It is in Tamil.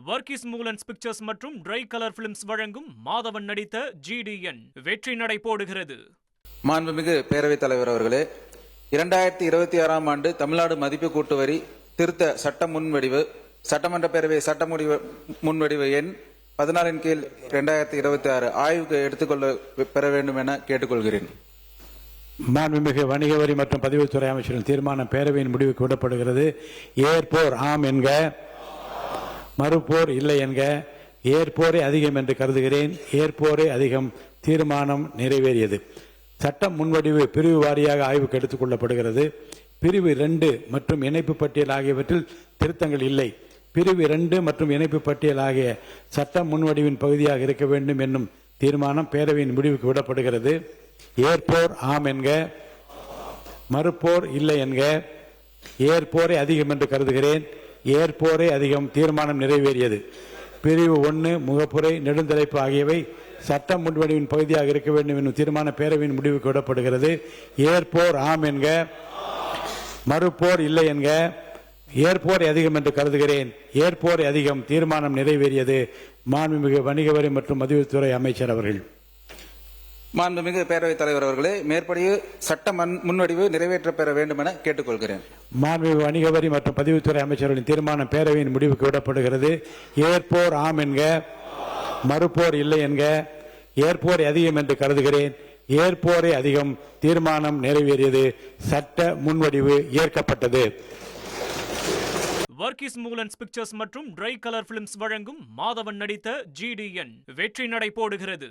வர்கீஸ் மூலன்ஸ் பிக்சர்ஸ் மற்றும் ட்ரை கலர் பிலிம்ஸ் வழங்கும் மாதவன் நடித்த GDN வெற்றி நடை போடுகிறது. மாண்புமிகு பேரவைத் தலைவர் அவர்களே, 2026ஆம் ஆண்டு தமிழ்நாடு மதிப்பு கூட்டு வரி திருத்த சட்ட முன்வடிவு சட்டமன்ற பேரவை சட்ட முன்வடிவு எண் 14 கீழ் 2026 ஆய்வுக்கு எடுத்துக்கொள்ள பெற வேண்டும் என கேட்டுக்கொள்கிறேன். மாண்புமிகு வணிக வரி மற்றும் பதிவுத்துறை அமைச்சரின் தீர்மானம் பேரவையின் முடிவுக்கு விடப்படுகிறது. ஏற்போர் ஆம் என்க, மறுப்போர் இல்லை என்க. ஏற்போரே அதிகம் என்று கருதுகிறேன். ஏற்போரே அதிகம். தீர்மானம் நிறைவேறியது. சட்டம் முன்வடிவு பிரிவு வாரியாக ஆய்வுக்கு எடுத்துக் கொள்ளப்படுகிறது. பிரிவு 2 மற்றும் இணைப்பு பட்டியல் ஆகியவற்றில் திருத்தங்கள் இல்லை. பிரிவு 2 மற்றும் இணைப்பு பட்டியல் ஆகிய சட்டம் முன்வடிவின் பகுதியாக இருக்க வேண்டும் என்னும் தீர்மானம் பேரவையின் முடிவுக்கு விடப்படுகிறது. ஏற்போர் ஆம் என்க, மறுப்போர் இல்லை என்க. ஏற்போரே அதிகம் என்று கருதுகிறேன். ஏற்போரே அதிகம். தீர்மானம் நிறைவேறியது. பிரிவு 1 முகப்புரை நெடுந்தலைப்பு ஆகியவை சட்டம் முன்வடிவின் பகுதியாக இருக்க வேண்டும் என்னும் தீர்மான பேரவையின் முடிவுக்கு விடப்படுகிறது. ஏற்போர் ஆம் என்க, மறுப்போர் இல்லை என்க. ஏற்போரை அதிகம் என்று கருதுகிறேன். ஏற்போரை அதிகம். தீர்மானம் நிறைவேறியது. மாண்புமிகு வணிக வரி மற்றும் பதிவுத்துறை அமைச்சர் அவர்கள். மாண்புமிகு பேரவைத் தலைவர் அவர்களே, மேற்படி சட்ட முன்வடிவு நிறைவேற்றப்பெற வேண்டும் என கேட்டுக்கொள்கிறேன். மாண்புமிகு வணிக வரி மற்றும் பதிவுத்துறை அமைச்சர்களின் தீர்மானம் பேரவையின் முடிவுக்கு விடப்படுகிறது. ஏற்போர் ஆம் என்க, மறுப்போர் இல்லை என்க. ஏற்போரை அதிகம் என்று கருதுகிறேன். ஏற்போரை அதிகம். தீர்மானம் நிறைவேறியது. சட்ட முன்வடிவு ஏற்கப்பட்டது. வர்கீஸ் மூலன்ஸ் பிக்சர்ஸ் மற்றும் ட்ரை கலர் பிலிம்ஸ் வழங்கும் மாதவன் நடித்த GDN வெற்றி நடை போடுகிறது.